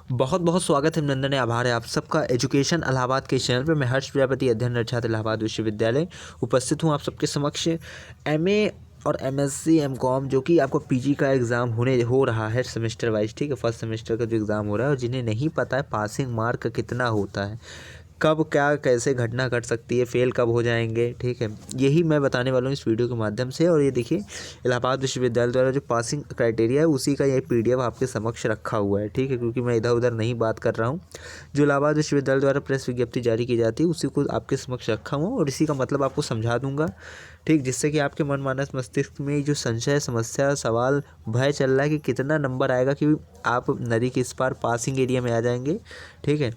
बहुत बहुत स्वागत है, अभिनंदन है, आभार है आप सबका एजुकेशन इलाहाबाद के चैनल पर। मैं हर्ष प्रजापति, अध्ययनरत छात्र, इलाहाबाद विश्वविद्यालय, उपस्थित हूँ आप सबके समक्ष। एमए और एमएससी एमकॉम जो कि आपको पीजी का एग्ज़ाम हो रहा है सेमेस्टर वाइज, ठीक है। फर्स्ट सेमेस्टर का जो एग्ज़ाम हो रहा है, और जिन्हें नहीं पता है पासिंग मार्क कितना होता है, कब क्या कैसे घटना घट सकती है, फेल कब हो जाएंगे, ठीक है, यही मैं बताने वाला हूँ इस वीडियो के माध्यम से। और ये देखिए, इलाहाबाद विश्वविद्यालय द्वारा जो पासिंग क्राइटेरिया है उसी का ये पीडीएफ आपके समक्ष रखा हुआ है, ठीक है, क्योंकि मैं इधर उधर नहीं बात कर रहा हूँ। जो इलाहाबाद विश्वविद्यालय द्वारा प्रेस विज्ञप्ति जारी की जाती है उसी को आपके समक्ष रखा हुआ, और इसी का मतलब आपको समझा दूंगा, ठीक, जिससे कि आपके मन मानस मस्तिष्क में जो संशय, समस्या, सवाल, भय चल रहा है कि कितना नंबर आएगा कि आप नदी के इस पार पासिंग एरिया में आ जाएंगे, ठीक है,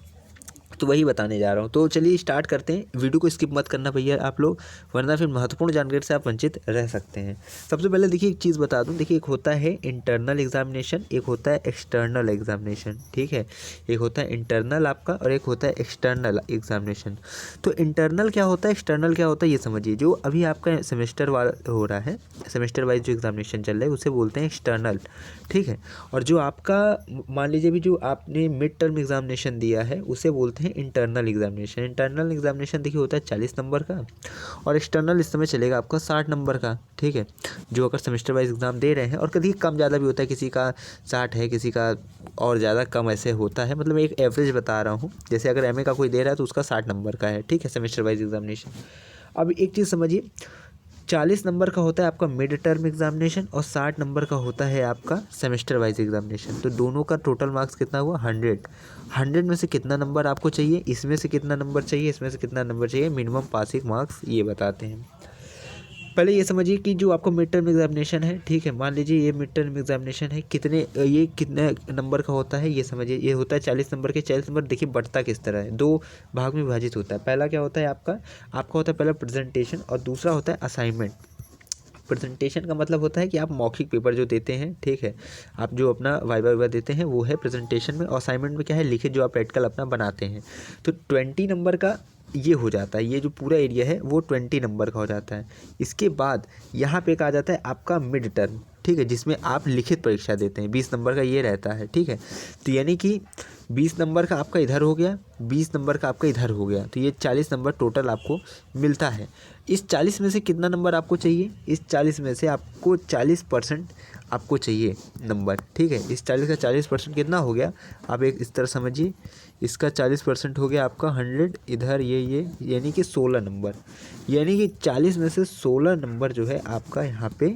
तो वही बताने जा रहा हूँ। तो चलिए स्टार्ट करते हैं। वीडियो को स्किप मत करना भैया आप लोग, वरना फिर महत्वपूर्ण जानकारी से आप वंचित रह सकते हैं। सबसे पहले देखिए एक चीज़ बता दूँ, देखिए एक होता है इंटरनल एग्जामिनेशन, एक होता है एक्सटर्नल एग्जामिनेशन, ठीक है। एक होता है इंटरनल आपका और एक होता है एक्सटर्नल एग्जामिनेशन। तो इंटरनल क्या होता है, एक्सटर्नल क्या होता है, ये समझिए। जो अभी आपका सेमेस्टर वाला हो रहा है, सेमेस्टर वाइज जो एग्जामिनेशन चल रहा है उसे बोलते हैं एक्सटर्नल, ठीक है। और जो आपका मान लीजिए भी जो आपने मिड टर्म एग्जामिनेशन दिया है उसे बोलते हैं इंटरनल एग्जामिनेशन। इंटरनल एग्जामिनेशन देखिए होता है 40 नंबर का, और एक्सटर्नल इस समय चलेगा आपका 60 नंबर का, ठीक है। जो अगर सेमेस्टर वाइज एग्जाम दे रहे हैं, और कभी कम ज़्यादा भी होता है, किसी का 60 है, किसी का और ज़्यादा कम, ऐसे होता है। मतलब मैं एक एवरेज बता रहा हूँ। जैसे अगर एमए का कोई दे रहा है तो उसका 60 नंबर का है, ठीक है, सेमेस्टर वाइज एग्जामिनेशन। अब एक चीज़ समझिए, 40 नंबर का होता है आपका मिड टर्म एग्जामिनेशन, और 60 नंबर का होता है आपका सेमेस्टर वाइज एग्जामिनेशन। तो दोनों का टोटल मार्क्स कितना हुआ, 100 में से कितना नंबर आपको चाहिए, इसमें से कितना नंबर चाहिए, इसमें से कितना नंबर चाहिए, मिनिमम पासिंग मार्क्स ये बताते हैं। पहले ये समझिए कि जो आपको मिड टर्म एग्जामिनेशन है, ठीक है, मान लीजिए ये मिड टर्म एग्जामिनेशन है, ये कितने नंबर का होता है, ये समझिए। ये होता है 40 नंबर के। 40 नंबर देखिए बढ़ता किस तरह है, दो भाग में विभाजित होता है। पहला क्या होता है आपका होता है पहला प्रेजेंटेशन, और दूसरा होता है असाइनमेंट। प्रेजेंटेशन का मतलब होता है कि आप मौखिक पेपर जो देते हैं, ठीक है, आप जो अपना वाइवा देते हैं वो है प्रेजेंटेशन में। और असाइनमेंट में क्या है, लिखित जो आप प्रैक्टिकल अपना बनाते हैं। तो 20 नंबर का ये हो जाता है, ये जो पूरा एरिया है वो 20 नंबर का हो जाता है। इसके बाद यहाँ पे कहा जाता है आपका मिड टर्म, ठीक है, जिसमें आप लिखित परीक्षा देते हैं, 20 नंबर का ये रहता है, ठीक है। तो यानी कि 20 नंबर का आपका इधर हो गया, 20 नंबर का आपका इधर हो गया, तो ये 40 नंबर टोटल आपको मिलता है। इस 40 में से कितना नंबर आपको चाहिए, इस 40 में से आपको 40% आपको चाहिए नंबर, ठीक है। इस 40 का 40% कितना हो गया, आप एक इस तरह समझिए, इसका 40% हो गया आपका 100, इधर ये यानी कि 16 नंबर। यानी कि 40 में से 16 नंबर जो है आपका यहाँ पे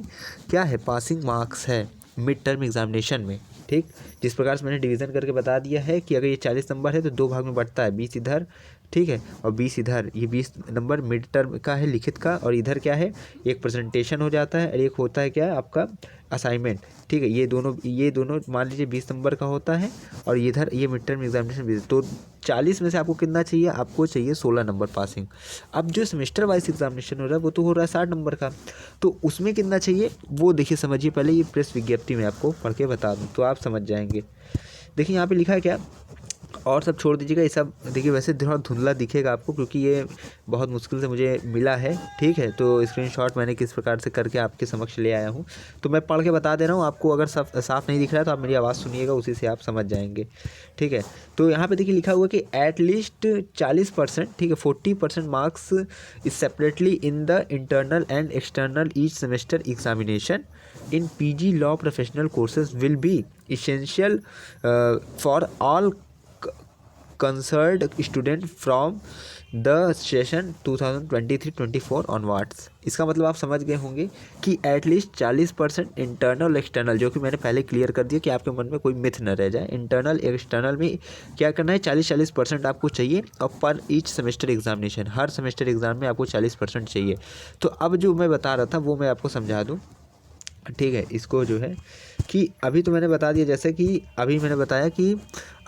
क्या है, पासिंग मार्क्स है मिड टर्म एग्जामिनेशन में, ठीक। जिस प्रकार से मैंने डिवीज़न करके बता दिया है कि अगर ये 40 नंबर है तो दो भाग में बढ़ता है, 20 इधर, ठीक है, और 20 इधर। ये 20 नंबर मिड टर्म का है, लिखित का, और इधर क्या है, एक प्रेजेंटेशन हो जाता है, और एक होता है क्या है आपका असाइनमेंट, ठीक है। ये दोनों मान लीजिए 20 नंबर का होता है, और इधर ये मिड टर्म एग्जामिनेशन 20। तो 40 में से आपको कितना चाहिए, आपको चाहिए 16 नंबर पासिंग। अब जो सेमेस्टर वाइज एग्जामिनेशन हो रहा है वो तो हो रहा है 60 नंबर का, तो उसमें कितना चाहिए वो देखिए, समझिए। पहले ये प्रेस विज्ञप्ति में आपको पढ़ के बता दूँ तो आप समझ जाएंगे। देखिए यहाँ पे लिखा है क्या, और सब छोड़ दीजिएगा, ये सब देखिए वैसे थोड़ा धुंधला दिखेगा आपको क्योंकि ये बहुत मुश्किल से मुझे मिला है, ठीक है। तो स्क्रीनशॉट मैंने किस प्रकार से करके आपके समक्ष ले आया हूँ, तो मैं पढ़ के बता दे रहा हूँ आपको। अगर साफ नहीं दिख रहा है तो आप मेरी आवाज़ सुनिएगा, उसी से आप समझ जाएंगे, ठीक है। तो यहाँ पे देखिए लिखा हुआ कि एटलीस्ट 40%, ठीक है, 40% marks is separately in the internal and external each semester examination in PG law professional courses will be essential for all concerned student from the session 2023-24 onwards। इसका मतलब आप समझ गए होंगे कि एटलीस्ट 40% इंटरनल एक्सटर्नल, जो कि मैंने पहले क्लियर कर दिया कि आपके मन में कोई मिथ न रह जाए। इंटरनल एक्सटर्नल में क्या करना है, 40% आपको चाहिए, और पर ईच सेमेस्टर एग्जामिनेशन, हर सेमेस्टर एग्जाम में आपको 40% चाहिए। तो अब जो मैं बता रहा था वो मैं आपको समझा दूँ, ठीक है। इसको जो है कि अभी तो मैंने बता दिया, जैसे कि अभी मैंने बताया कि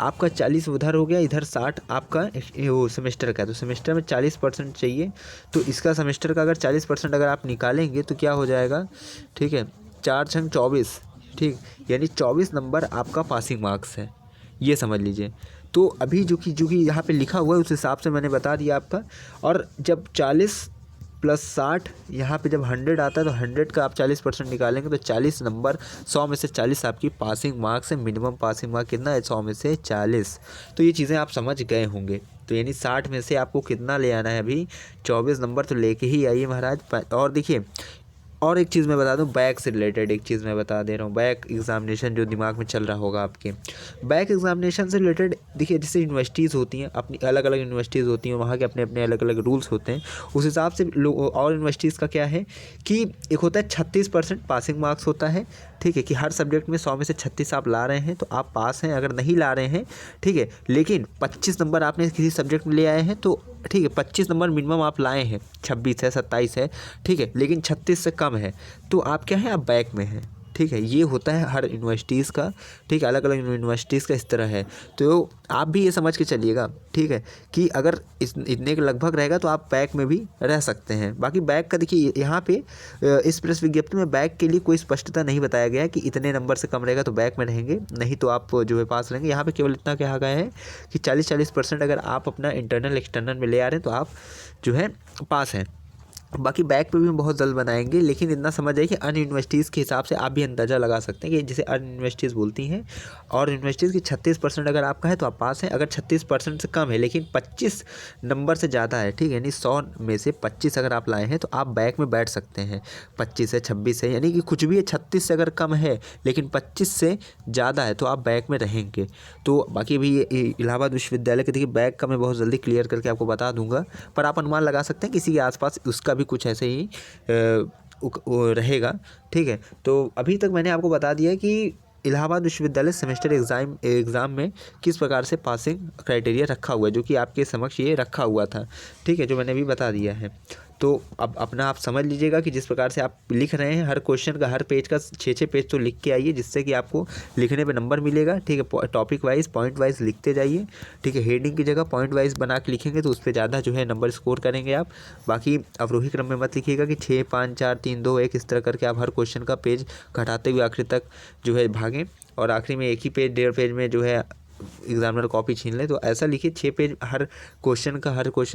आपका 40 उधर हो गया, इधर 60 आपका वो सेमेस्टर का है। तो सेमेस्टर में 40% चाहिए, तो इसका सेमेस्टर का अगर 40% अगर आप निकालेंगे तो क्या हो जाएगा, ठीक है, 4 छंग 24, ठीक, यानी 24 नंबर आपका पासिंग मार्क्स है, ये समझ लीजिए। तो अभी जो कि यहाँ पे लिखा हुआ है उस हिसाब से मैंने बता दिया आपका। और जब 40 +60, यहाँ पे जब 100 आता है तो 100 का आप 40% निकालेंगे तो 40 नंबर, 100 में से 40 आपकी पासिंग मार्क्स है। मिनिमम पासिंग मार्क कितना है? 100 में से 40। तो ये चीज़ें आप समझ गए होंगे। तो यानी 60 में से आपको कितना ले आना है? अभी 24 नंबर तो लेके ही आइए महाराज। और देखिए, और एक चीज़ मैं बता दूं, बैक से रिलेटेड एक चीज़ मैं बता दे रहा हूँ। बैक एग्जामिनेशन जो दिमाग में चल रहा होगा आपके, बैक एग्जामिनेशन से रिलेटेड देखिए, जैसे यूनिवर्सिटीज़ होती हैं, अपनी अलग अलग यूनिवर्सिटीज़ होती हैं, वहाँ के अपने अपने अलग अलग रूल्स होते हैं। उस हिसाब से और यूनिवर्सिटीज़ का क्या है कि एक होता है 36% पासिंग मार्क्स होता है, ठीक है, कि हर सब्जेक्ट में 100 में से 36 आप ला रहे हैं तो आप पास हैं। अगर नहीं ला रहे हैं, ठीक है, लेकिन 25 नंबर आपने किसी सब्जेक्ट में ले आए हैं तो ठीक है, 25 नंबर मिनिमम आप लाए हैं, 26 है, 27 है, ठीक है, लेकिन 36 से कम है तो आप क्या है? आप बैक में हैं, ठीक है। ये होता है हर यूनिवर्सिटीज़ का, ठीक है, अलग अलग यूनिवर्सिटीज़ का इस तरह है। तो आप भी ये समझ के चलिएगा, ठीक है, कि अगर इतने के लगभग रहेगा तो आप बैक में भी रह सकते हैं। बाकी बैक का देखिए, यहाँ पे इस प्रेस विज्ञप्ति में बैक के लिए कोई स्पष्टता नहीं बताया गया है कि इतने नंबर से कम रहेगा तो बैक में रहेंगे, नहीं तो आप जो है पास रहेंगे। यहाँ पे केवल इतना कहा गया है कि 40% अगर आप अपना इंटरनल एक्सटर्नल में ले आ रहे हैं तो आप जो है पास हैं। बाकी बैक पे भी हम बहुत जल्द बनाएंगे, लेकिन इतना समझ आइए कि अन्य यूनिवर्सिटीज़ के हिसाब से आप भी अंदाज़ा लगा सकते हैं कि जैसे अन्य यूनिवर्सिटीज़ बोलती हैं, और यूनिवर्सिटीज़ की 36% अगर आपका है तो आप पास हैं। अगर 36% से कम है लेकिन 25 नंबर से ज़्यादा है, ठीक है, यानी 100 में से 25 अगर आप लाए हैं तो आप बैक में बैठ सकते हैं। 25 है, 26 है, यानी कि कुछ भी है, 36 से अगर कम है लेकिन 25 से ज़्यादा है तो आप बैक में रहेंगे। तो बाकी भी इलाहाबाद विश्वविद्यालय के देखिए बैक का मैं बहुत जल्दी क्लियर करके आपको बता दूंगा, पर आप अनुमान लगा सकते हैं किसी के आसपास उसका भी कुछ ऐसे ही रहेगा, ठीक है। तो अभी तक मैंने आपको बता दिया कि इलाहाबाद विश्वविद्यालय सेमेस्टर एग्ज़ाम में किस प्रकार से पासिंग क्राइटेरिया रखा हुआ है, जो कि आपके समक्ष ये रखा हुआ था, ठीक है, जो मैंने अभी बता दिया है। तो अब अपना आप समझ लीजिएगा कि जिस प्रकार से आप लिख रहे हैं, हर क्वेश्चन का हर पेज का 6-6 पेज तो लिख के आइए, जिससे कि आपको लिखने पे नंबर मिलेगा, ठीक है। टॉपिक वाइज, पॉइंट वाइज लिखते जाइए, ठीक है। हेडिंग की जगह पॉइंट वाइज बना के लिखेंगे तो उस पर ज़्यादा जो है नंबर स्कोर करेंगे आप। बाकी अवरोही क्रम में मत लिखिएगा कि 6, 5, 4, 3, 2, 1 इस तरह करके आप हर क्वेश्चन का पेज घटाते हुए आखिरी तक जो है भागें, और आखिरी में एक ही पेज, 1.5 पेज में जो है एग्जामिनर कॉपी छीन ले। तो ऐसा लिखिए 6 पेज हर क्वेश्चन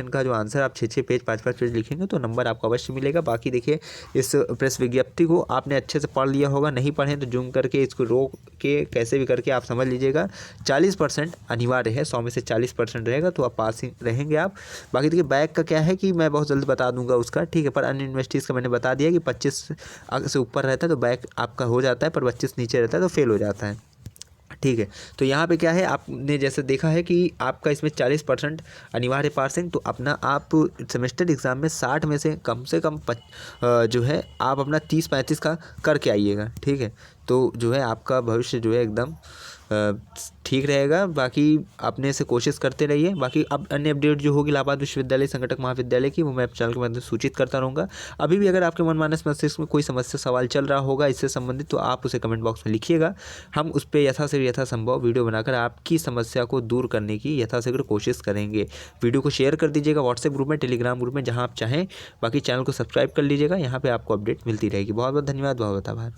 का जो आंसर आप 6-6 पेज, 5-5 पेज लिखेंगे तो नंबर आपको अवश्य मिलेगा। बाकी देखिए, इस प्रेस विज्ञप्ति को आपने अच्छे से पढ़ लिया होगा, नहीं पढ़े तो जूम करके इसको रोक के कैसे भी करके आप समझ लीजिएगा। 40% अनिवार्य है, 100 में से 40% रहेगा तो आप पासिंग रहेंगे आप। बाकी देखिए बैक का क्या है कि मैं बहुत जल्दी बता दूंगा उसका, ठीक है, पर अन्य यूनिवर्सिटीज़ का मैंने बता दिया कि 25 से ऊपर रहता है तो बैक आपका हो जाता है, पर 25 नीचे रहता है तो फेल हो जाता है, ठीक है। तो यहाँ पे क्या है, आपने जैसे देखा है कि आपका इसमें 40% अनिवार्य पासिंग, तो अपना आप सेमेस्टर एग्ज़ाम में 60 में से कम जो है आप अपना 30-35 का करके आइएगा, ठीक है। तो जो है आपका भविष्य जो है एकदम ठीक रहेगा। बाकी अपने से कोशिश करते रहिए। बाकी अब अन्य अपडेट जो होगी इलाहाबाद विश्वविद्यालय संगठक महाविद्यालय की, वो मैं चैनल के माध्यम से सूचित करता रहूँगा। अभी भी अगर आपके मनमानस मस्तिष्क में कोई समस्या सवाल चल रहा होगा इससे संबंधित तो आप उसे कमेंट बॉक्स में लिखिएगा। हम उस पर यथासंभव वीडियो बनाकर आपकी समस्या को दूर करने की यथाशीघ्र कोशिश करेंगे। वीडियो को शेयर कर दीजिएगा व्हाट्सएप ग्रुप में, टेलीग्राम ग्रुप में, जहाँ आप चाहें। बाकी चैनल को सब्सक्राइब कर लीजिएगा, यहाँ पर आपको अपडेट मिलती रहेगी। बहुत बहुत धन्यवाद, बहुत बहुत आभार।